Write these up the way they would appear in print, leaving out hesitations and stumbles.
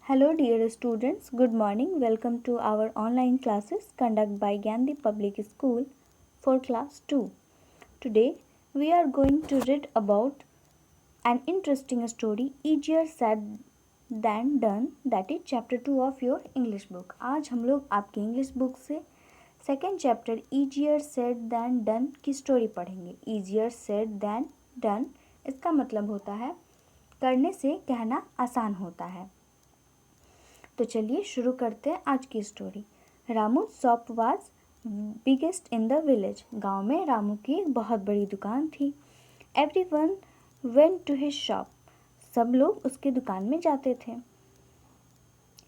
Hello dear students, good morning. Welcome to our online classes conducted by Gandhi Public School for class 2. Today we are going to read about an interesting story easier said than done, that is chapter 2 of your English book. आज हम लोग आपकी English book से second chapter easier said than done की story पढ़ेंगे. easier said than done इसका मतलब होता है करने से कहना आसान होता है. तो चलिए शुरू करते हैं आज की story. Ramu shop was biggest in the village. गांव में रामू की एक बहुत बड़ी दुकान थी. Everyone went to his shop. सब लोग उसकी दुकान में जाते थे.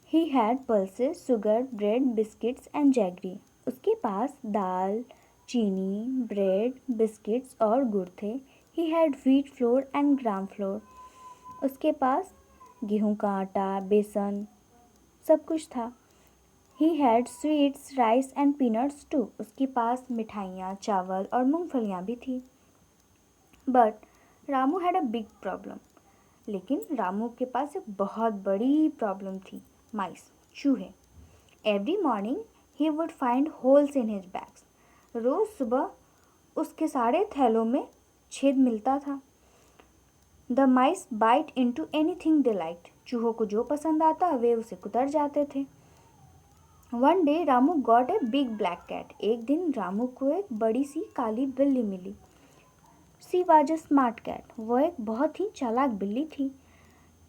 He had pulses, sugar, bread, biscuits and jaggery. उसके पास दाल, चीनी, ब्रेड, बिस्किट्स और गुड़ थे. He had wheat flour and gram flour. उसके पास गेहूं का आटा, बेसन, सब कुछ था. He had sweets, rice and peanuts too. उसके पास मिठाइयाँ, चावल और मूंगफलियाँ भी थी. But Ramu had a big problem. लेकिन रामू के पास एक बहुत बड़ी प्रॉब्लम थी. माइस, चूहे. Every morning he would find holes in his bags. रोज़ सुबह उसके सारे थैलों में छेद मिलता था. The mice bite into anything they liked. चूहों को जो पसंद आता वे उसे कुतर जाते थे. One day Ramu got a big black cat. एक दिन रामू को एक बड़ी सी काली बिल्ली मिली. She was a smart cat. वह एक बहुत ही चालाक बिल्ली थी.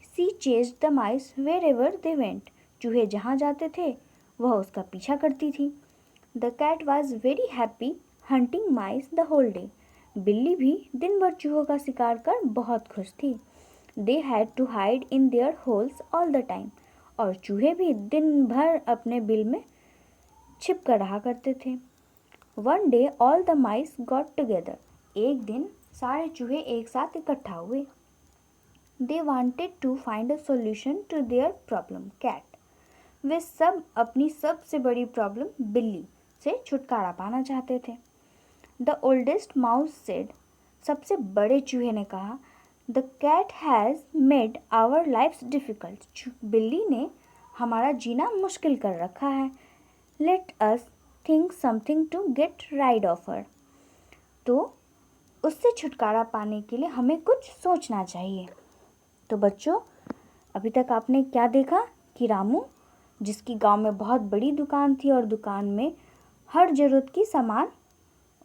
She chased the mice wherever they went. चूहे जहाँ जाते थे वह उसका पीछा करती थी. The cat was very happy hunting mice the whole day. बिल्ली भी दिन भर चूहों का शिकार कर बहुत खुश थी. They had to hide in their holes all the time. और चूहे भी दिन भर अपने बिल में छिप कर रहा करते थे. One day all the mice got together. एक दिन सारे चूहे एक साथ इकट्ठा हुए. They wanted to find a solution to their problem cat. वे सब अपनी सबसे बड़ी प्रॉब्लम बिल्ली से छुटकारा पाना चाहते थे. The oldest mouse said. सबसे बड़े चूहे ने कहा, the cat has made our lives difficult. बिल्ली ने हमारा जीना मुश्किल कर रखा है. Let us think something to get rid of her. तो उससे छुटकारा पाने के लिए हमें कुछ सोचना चाहिए. तो बच्चों, अभी तक आपने क्या देखा कि रामू, जिसकी गांव में बहुत बड़ी दुकान थी और दुकान में हर ज़रूरत की सामान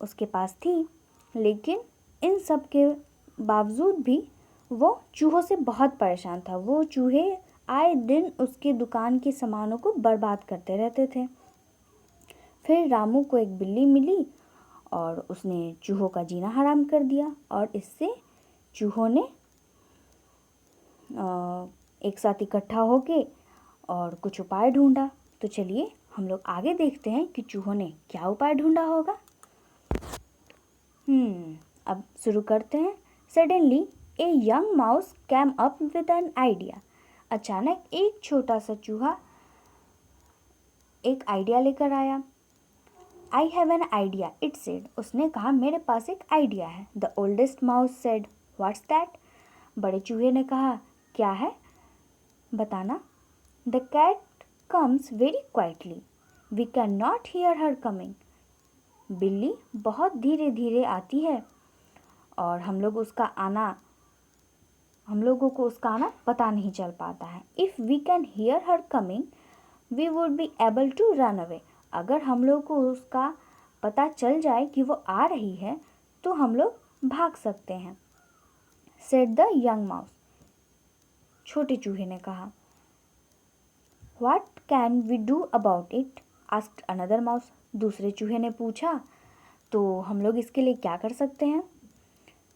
उसके पास थी, लेकिन इन सब के बावजूद भी वो चूहों से बहुत परेशान था. वो चूहे आए दिन उसके दुकान के सामानों को बर्बाद करते रहते थे. फिर रामू को एक बिल्ली मिली और उसने चूहों का जीना हराम कर दिया. और इससे चूहों ने एक साथ इकट्ठा होके और कुछ उपाय ढूंढा. तो चलिए हम लोग आगे देखते हैं कि चूहों ने क्या उपाय ढूंढा होगा. अब शुरू करते हैं. Suddenly a young mouse came up with an idea. अचानक एक छोटा सा चूहा एक आइडिया लेकर आया. I have an idea, it said. उसने कहा, मेरे पास एक आइडिया है. The oldest mouse said, what's that. बड़े चूहे ने कहा, क्या है, बताना. The cat comes very quietly. We can not hear her coming. बिल्ली बहुत धीरे धीरे आती है और हम लोगों को उसका आना पता नहीं चल पाता है. If we can hear her coming we would be able to run away. अगर हम लोग को उसका पता चल जाए कि वो आ रही है तो हम लोग भाग सकते हैं. Said the young mouse. छोटे चूहे ने कहा. What can we do about it, asked another mouse. दूसरे चूहे ने पूछा, तो हम लोग इसके लिए क्या कर सकते हैं.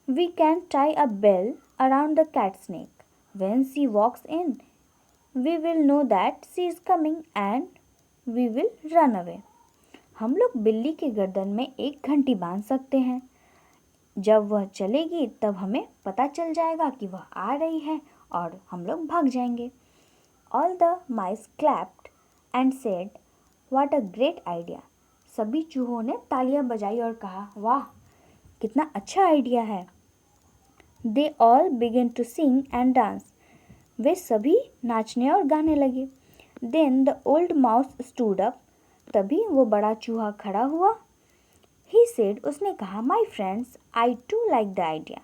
We can tie a bell around the cat snake. When she walks in we will know that she is coming and we will run away. हम लोग बिल्ली के गर्दन में एक घंटी बांध सकते हैं. जब वह चलेगी तब हमें पता चल जाएगा कि वह आ रही है और हम लोग भाग जाएंगे. All the mice clapped and said, what a great idea. सभी चूहों ने तालियां बजाई और कहा, वाह, कितना अच्छा आइडिया है. They all began to sing and dance. वे सभी नाचने और गाने लगे। Then the old mouse stood up, तभी वो बड़ा चूहा खड़ा हुआ। ही सेड, उसने कहा, my friends, I too like the idea.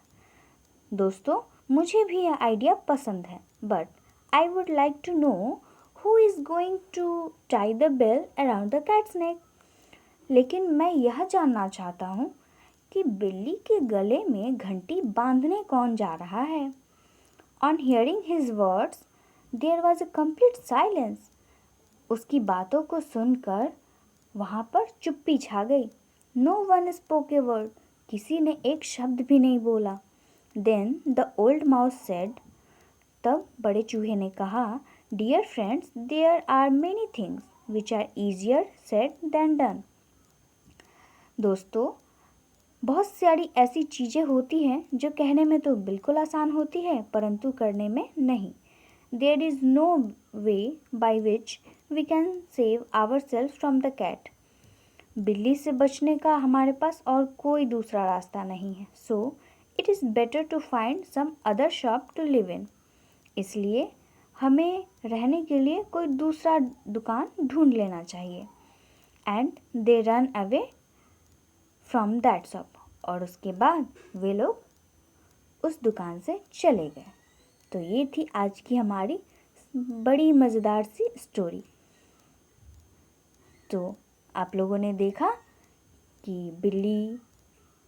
दोस्तों, मुझे भी यह आइडिया पसंद है, but I would like to know who is going to tie the bell around the cat's neck. लेकिन मैं यह जानना चाहता हूँ कि बिल्ली के गले में घंटी बांधने कौन जा रहा है। On hearing his words there was a complete silence. उसकी बातों को सुनकर वहाँ पर चुप्पी छा गई। No one spoke a word, किसी ने एक शब्द भी नहीं बोला। Then the old mouse said, तब बड़े चूहे ने कहा, dear friends, there are many things which are easier said than done. दोस्तों, बहुत सारी ऐसी चीज़ें होती हैं जो कहने में तो बिल्कुल आसान होती है, परंतु करने में नहीं। There is no way by which we can save our self from the cat. बिल्ली से बचने का हमारे पास और कोई दूसरा रास्ता नहीं है। So it is better to find some other shop to live in. इसलिए हमें रहने के लिए कोई दूसरा दुकान ढूंढ लेना चाहिए। And they run away from that shop, और उसके बाद वे लोग उस दुकान से चले गए। तो ये थी आज की हमारी बड़ी मज़ेदार सी स्टोरी। तो आप लोगों ने देखा कि बिल्ली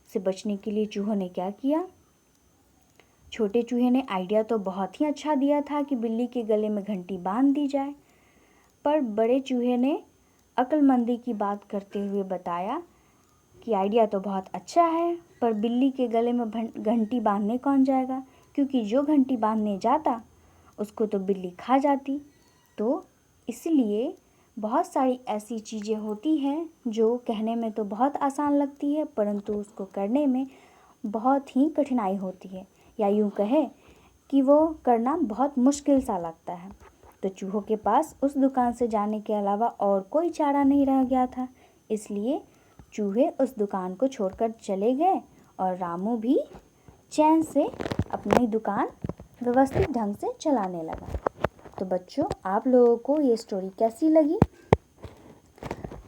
से बचने के लिए चूहों ने क्या किया। छोटे चूहे ने आइडिया तो बहुत ही अच्छा दिया था कि बिल्ली के गले में घंटी बांध दी जाए, पर बड़े चूहे ने अक्लमंदी की बात करते हुए बताया कि आइडिया तो बहुत अच्छा है, पर बिल्ली के गले में घंटी बांधने कौन जाएगा, क्योंकि जो घंटी बांधने जाता उसको तो बिल्ली खा जाती। तो इसलिए बहुत सारी ऐसी चीज़ें होती हैं जो कहने में तो बहुत आसान लगती है, परंतु उसको करने में बहुत ही कठिनाई होती है, या यूँ कहे कि वो करना बहुत मुश्किल सा लगता है। तो चूहों के पास उस दुकान से जाने के अलावा और कोई चारा नहीं रह गया था। इसलिए चूहे उस दुकान को छोड़कर चले गए और रामू भी चैन से अपनी दुकान व्यवस्थित ढंग से चलाने लगा। तो बच्चों, आप लोगों को ये स्टोरी कैसी लगी?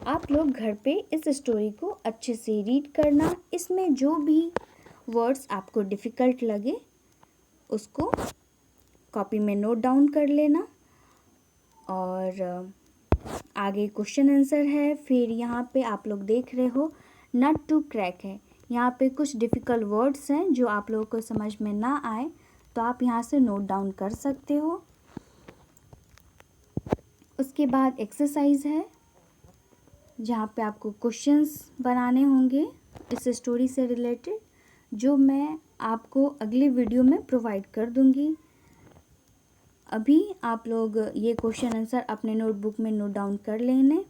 आप लोग घर पे इस स्टोरी को अच्छे से रीड करना। इसमें जो भी वर्ड्स आपको डिफ़िकल्ट लगे उसको कॉपी में नोट डाउन कर लेना। और आगे क्वेश्चन आंसर है। फिर यहाँ पे आप लोग देख रहे हो नट टू क्रैक है। यहाँ पे कुछ डिफ़िकल्ट वर्ड्स हैं जो आप लोगों को समझ में ना आए तो आप यहाँ से नोट डाउन कर सकते हो। उसके बाद एक्सरसाइज है जहाँ पे आपको क्वेश्चंस बनाने होंगे इस स्टोरी से रिलेटेड, जो मैं आपको अगली वीडियो में प्रोवाइड कर दूँगी। अभी आप लोग ये क्वेश्चन आंसर अपने नोटबुक में नोट डाउन कर लेने।